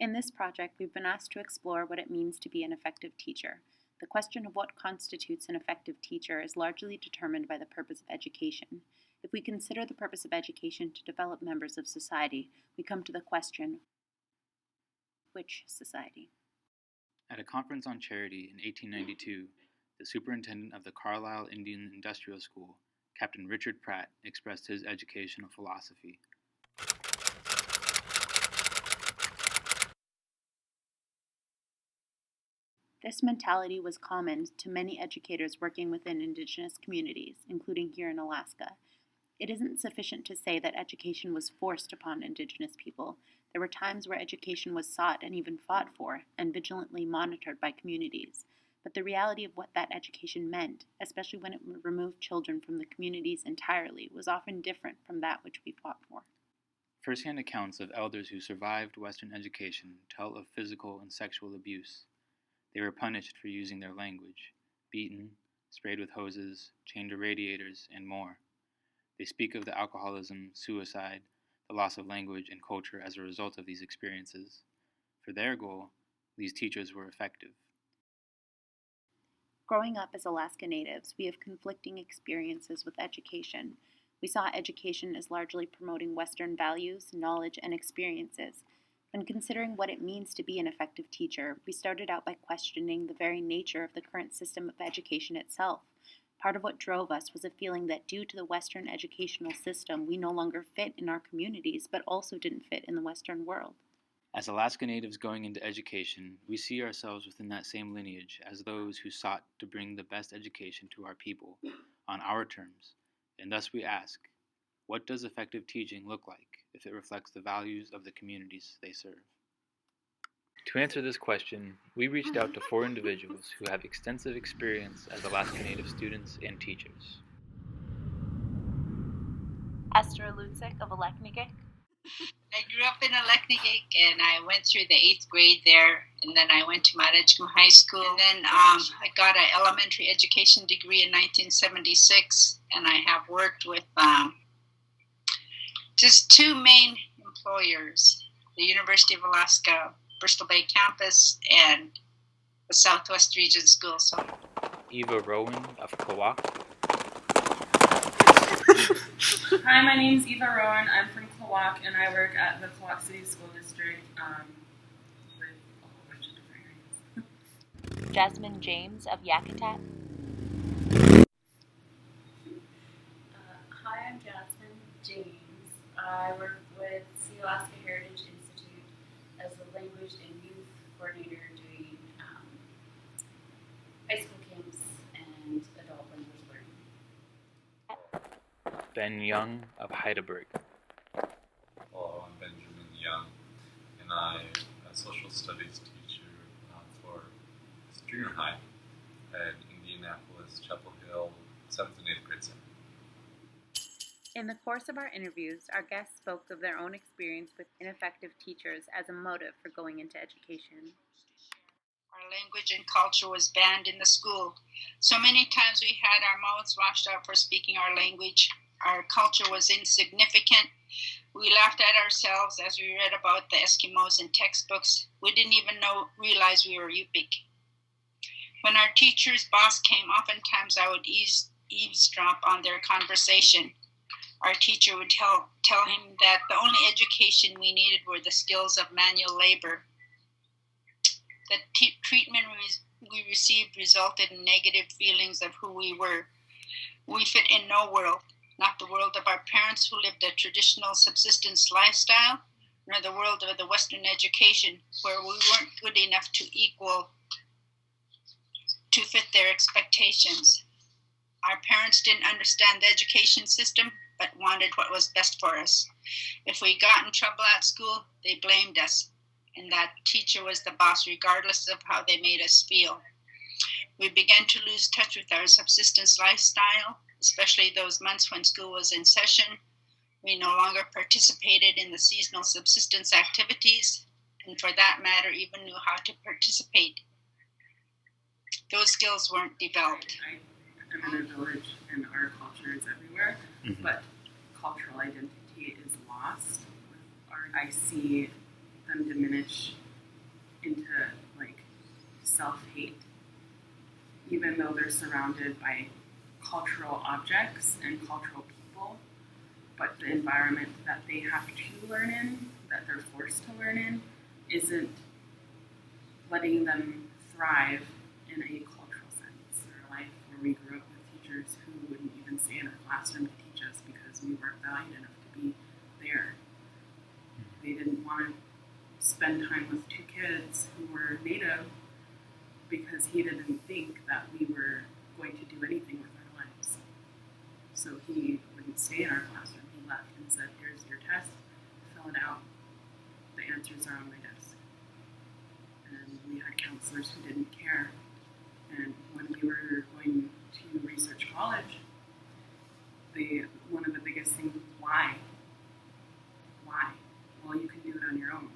In this project, we've been asked to explore what it means to be an effective teacher. The question of what constitutes an effective teacher is largely determined by the purpose of education. If we consider the purpose of education to develop members of society, we come to the question, which society? At a conference on charity in 1892, the superintendent of the Carlisle Indian Industrial School, Captain Richard Pratt, expressed his educational philosophy. This mentality was common to many educators working within Indigenous communities, including here in Alaska. It isn't sufficient to say that education was forced upon Indigenous people. There were times where education was sought and even fought for, and vigilantly monitored by communities. But the reality of what that education meant, especially when it removed children from the communities entirely, was often different from that which we fought for. First-hand accounts of elders who survived Western education tell of physical and sexual abuse. They were punished for using their language, beaten, sprayed with hoses, chained to radiators, and more. They speak of the alcoholism, suicide, the loss of language and culture as a result of these experiences. For their goal, these teachers were effective. Growing up as Alaska Natives, we have conflicting experiences with education. We saw education as largely promoting Western values, knowledge, and experiences. When considering what it means to be an effective teacher, we started out by questioning the very nature of the current system of education itself. Part of what drove us was a feeling that due to the Western educational system, we no longer fit in our communities, but also didn't fit in the Western world. As Alaska Natives going into education, we see ourselves within that same lineage as those who sought to bring the best education to our people on our terms, and thus we ask, what does effective teaching look like if it reflects the values of the communities they serve? To answer this question, we reached out to 4 individuals who have extensive experience as Alaska Native students and teachers. Esther Lutzik of Aleknigik. I grew up in Aleknigik, and I went through the 8th grade there, and then I went to Matagum High School. And then I got an elementary education degree in 1976, and I have worked with just 2 main employers, the University of Alaska, Bristol Bay campus, and the Southwest Region School. So. Eva Rowan of Klawak. Hi, my name is Eva Rowan. I'm from Klawak, and I work at the Klawak City School District with a whole bunch of different areas. Jasmine James of Yakutat. Hi, I'm Jasmine James. I work with the Alaska Heritage Institute as a language and youth coordinator doing high school camps and adult language learning. Ben Young of Heidelberg. Hello, I'm Benjamin Young, and I'm a social studies teacher for junior high at Indianapolis, Chapel Hill, 7th and 8th grade center. In the course of our interviews, our guests spoke of their own experience with ineffective teachers as a motive for going into education. Our language and culture was banned in the school. So many times we had our mouths washed out for speaking our language. Our culture was insignificant. We laughed at ourselves as we read about the Eskimos in textbooks. We didn't even realize we were Yupik. When our teacher's boss came, oftentimes I would eavesdrop on their conversation. Our teacher would tell him that the only education we needed were the skills of manual labor. The treatment we received resulted in negative feelings of who we were. We fit in no world, not the world of our parents who lived a traditional subsistence lifestyle, nor the world of the Western education where we weren't good enough to fit their expectations. Our parents didn't understand the education system, but wanted what was best for us. If we got in trouble at school, they blamed us, and that teacher was the boss regardless of how they made us feel. We began to lose touch with our subsistence lifestyle, especially those months when school was in session. We no longer participated in the seasonal subsistence activities, and for that matter, even knew how to participate. Those skills weren't developed. I'm in a village, and our culture is everywhere, but cultural identity is lost. I see them diminish into like self-hate, even though they're surrounded by cultural objects and cultural people, but the environment that they have to learn in, that they're forced to learn in, isn't letting them thrive in a cultural sense. Our life where we grew up with teachers who wouldn't even stay in our classroom to teach us because we weren't valued enough to be there. They didn't want to spend time with two kids who were Native because he didn't think that we were going to do anything with our lives. So he wouldn't stay in our classroom. He left and said, "Here's your test, fill it out. The answers are on my desk." And we had counselors who didn't care. And when we were going to research college, one of the biggest things was why? Why? Well, you can do it on your own.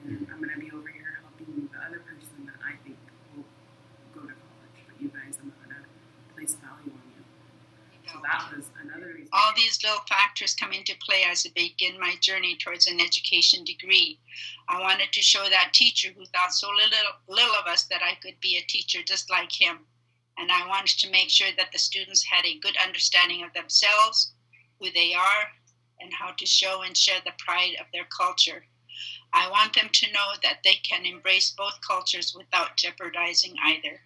And I'm going to be over here helping the other person that I think will go to college, but you guys, I'm not going to place value on you. So that was another reason. All these little factors come into play as I begin my journey towards an education degree. I wanted to show that teacher who thought so little of us that I could be a teacher just like him. And I wanted to make sure that the students had a good understanding of themselves, who they are, and how to show and share the pride of their culture. I want them to know that they can embrace both cultures without jeopardizing either.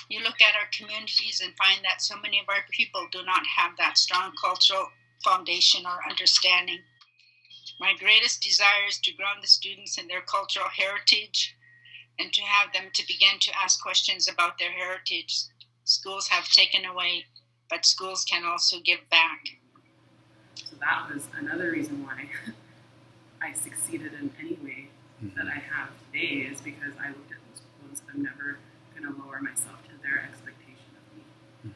You look at our communities and find that so many of our people do not have that strong cultural foundation or understanding. My greatest desire is to ground the students in their cultural heritage and to have them to begin to ask questions about their heritage. Schools have taken away, but schools can also give back. So that was another reason why I succeeded in any way that I have today, is because I looked at those schools. I'm never going to lower myself to their expectation of me.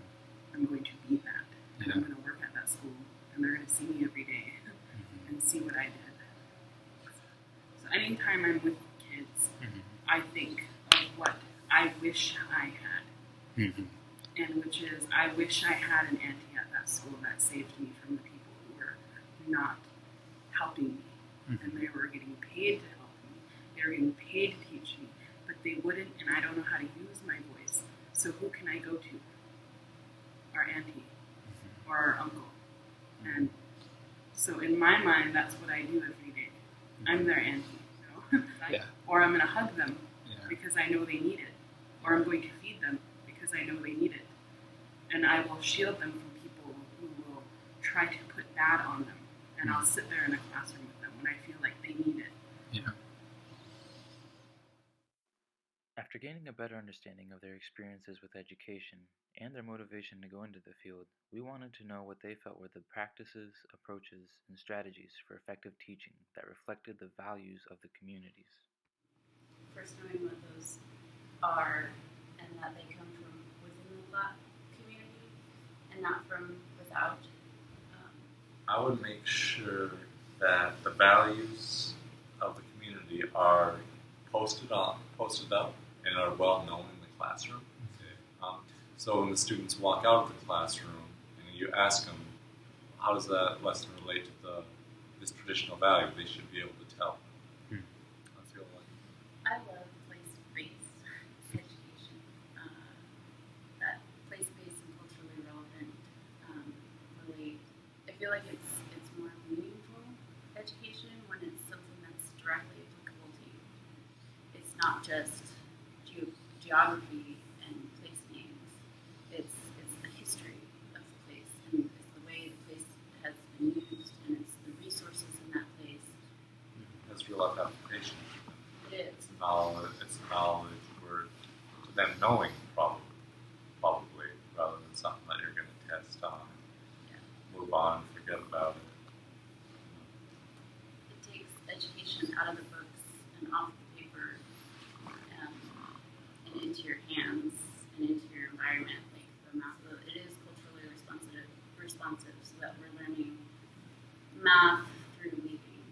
I'm going to be that. And I'm going to work at that school, and they're going to see me every day and see what I did. So anytime I'm with kids, I think of what I wish I had. And which is, I wish I had an auntie at that school that saved me from the people who were not helping me. And they were getting paid to help me. They were getting paid to teach me. But they wouldn't, and I don't know how to use my voice. So who can I go to? Our auntie or our uncle. And so in my mind, that's what I do every day. I'm their auntie. You know? Or I'm going to hug them because I know they need it. Or I'm going to feed them because I know they need it. And I will shield them from people who will try to put that on them. And I'll sit there in a classroom with them when I feel like they need it. After gaining a better understanding of their experiences with education and their motivation to go into the field, we wanted to know what they felt were the practices, approaches, and strategies for effective teaching that reflected the values of the communities. First, knowing what those are and that they come from within the Black community and not from without. I would make sure that the values of the community are posted up and are well known in the classroom. So when the students walk out of the classroom and you ask them, how does that lesson relate to this traditional value, they should be able to tell. I feel like I love place-based education. That place-based and culturally relevant. Really, I feel like it's more meaningful education when it's something that's directly applicable to you. It's not just geography and place names. It's the history of the place, and it's the way the place has been used, and it's the resources in that place. that's real life application. It is. It's knowledge word to them knowing probably rather than something that you're going to test on, move on, and forget about it. It takes education out of the books and off the paper and into your hands and into your environment. Like the math, it is culturally responsive, so that we're learning math through weaving,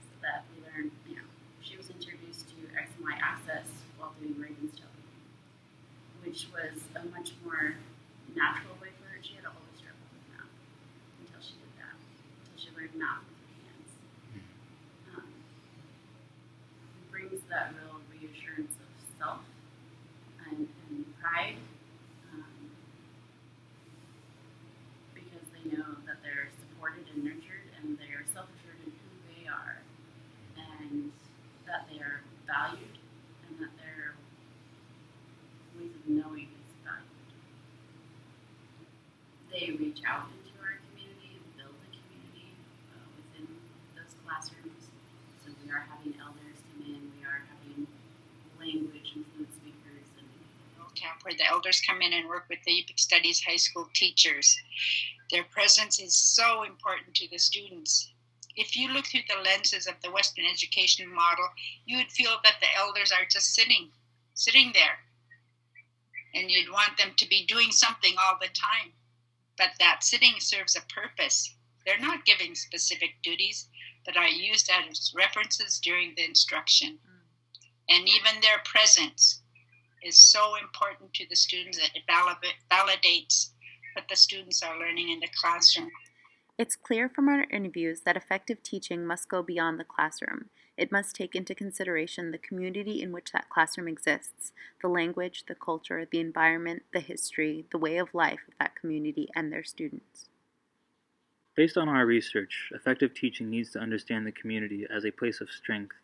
so that we learn. She was introduced to X and Y axis while doing Ravenstelling, which was a much more natural way for her. She had always struggled with math until she did that, until she learned math with her hands. It brings assurance of self and pride, because they know that they're supported and nurtured, and they are self-assured in who they are, and that they are valued, and that their ways of knowing is valued. They reach out into our community and build a community within those classrooms. So we are having elders come in, we are having language and fluent speakers. And camp where the elders come in and work with the Yupik Studies high school teachers. Their presence is so important to the students. If you look through the lenses of the Western education model, you would feel that the elders are just sitting there. And you'd want them to be doing something all the time. But that sitting serves a purpose. They're not giving specific duties, but are used as references during the instruction. And even their presence is so important to the students that it validates what the students are learning in the classroom. It's clear from our interviews that effective teaching must go beyond the classroom. It must take into consideration the community in which that classroom exists, the language, the culture, the environment, the history, the way of life of that community and their students. Based on our research, effective teaching needs to understand the community as a place of strength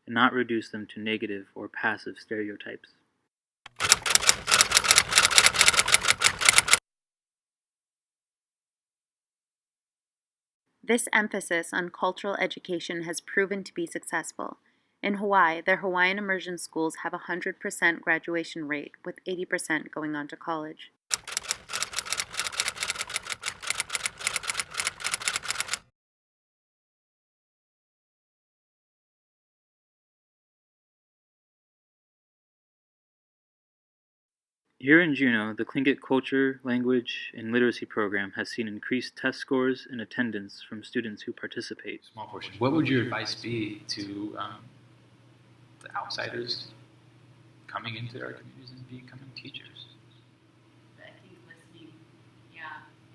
and not reduce them to negative or passive stereotypes. This emphasis on cultural education has proven to be successful. In Hawaii, their Hawaiian immersion schools have a 100% graduation rate, with 80% going on to college. Here in Juneau, the Tlingit Culture, Language, and Literacy program has seen increased test scores and attendance from students who participate. Small portion. What would your advice be to the outsiders coming into our communities and becoming teachers? I think listening,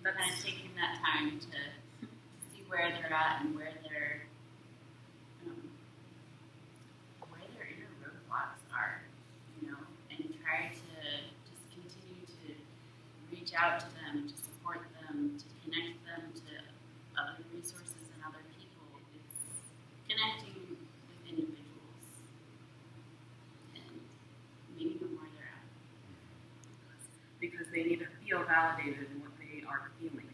kind of taking that time to see where they're at and where their inner roadblocks are, and try to reach out to them, to support them, to connect them to other resources and other people. It's connecting with individuals and meeting them where they're at. Because they need to feel validated in what they are feeling.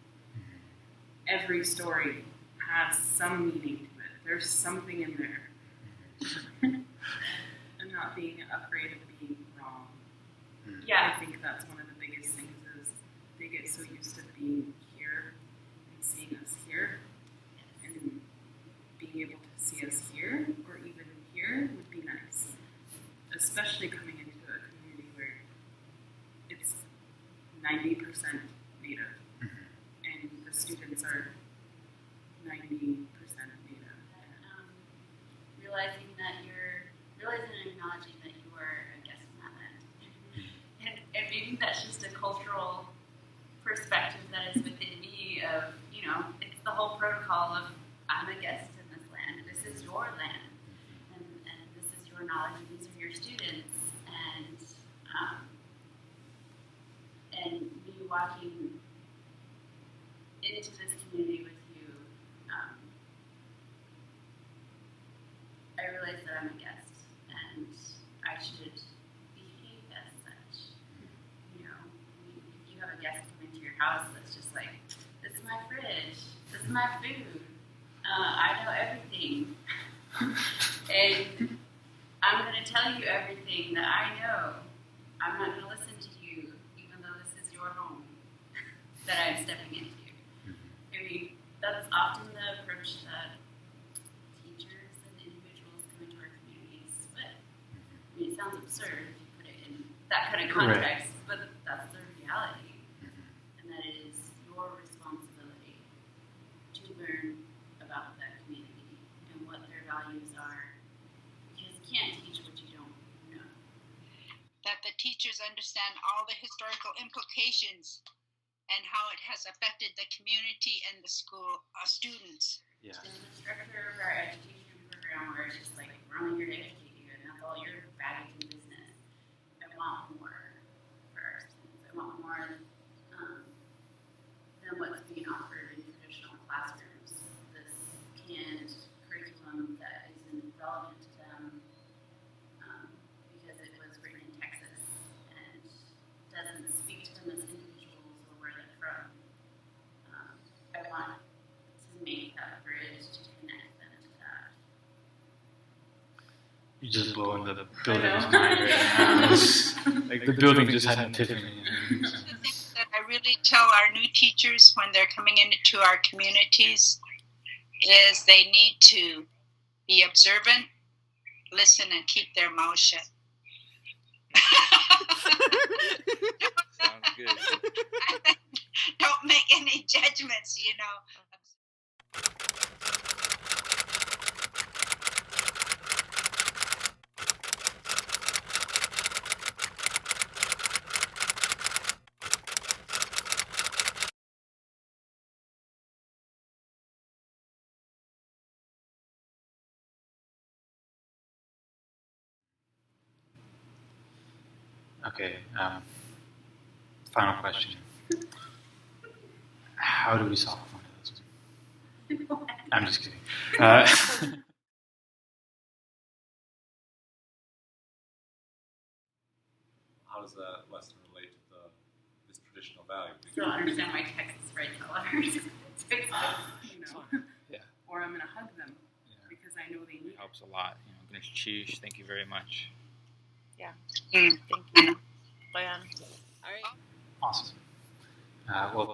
Every story has some meaning to it. There's something in there. And not being afraid of being wrong. Yeah. I think that's one of the biggest things is they get so used to being here and seeing us here, and being able to see us here or even here would be nice, especially coming into a community where it's 90% Native and the students are 90% Native. Realizing and acknowledging that you are a guest in that land. And maybe that's just a cultural perspective that is within me of, it's the whole protocol of I'm a guest in this land. This is your land. And this is your knowledge, and these are your students. And me walking into this community with you, I realize that I'm a guest, and I should behave as such. If you have a guest come into your house that's just like, this is my fridge, this is my food, I know everything, and I'm going to tell you everything that I know. I'm not going to listen to you, even though this is your home that I'm stepping into. That's often the approach that teachers and individuals come into our communities with. It sounds absurd if you put it in that kind of context, but that's the reality. And that it is your responsibility to learn about that community and what their values are. Because you can't teach what you don't know. That the teachers understand all the historical implications and how it has affected the community and the school students. Yeah. And the structure of our education program where it's just like, we're only here to educate you, and that's example, you're baggage in business. I want more for our students. I want more than what's being offered in traditional classrooms. This canned curriculum that isn't relevant to them because it was written in Texas and doesn't speak to them as individuals or where they're from. I want to make that bridge to connect them to that. You're just blowing the building's mind right now. Like the building just had an epiphany. The thing that I really tell our new teachers when they're coming into our communities is they need to be observant, listen, and keep their mouth shut. Sounds good. Don't make any judgments, you know. Okay, final question. How do we solve fundamentalism? I'm just kidding. How does that lesson relate to this traditional value? Still understand why Texas red colors. Yeah. Or I'm gonna hug them because I know they need It helps a lot. Ganesh Cheesh, thank you very much. Thank you. Bayan. Awesome. Well,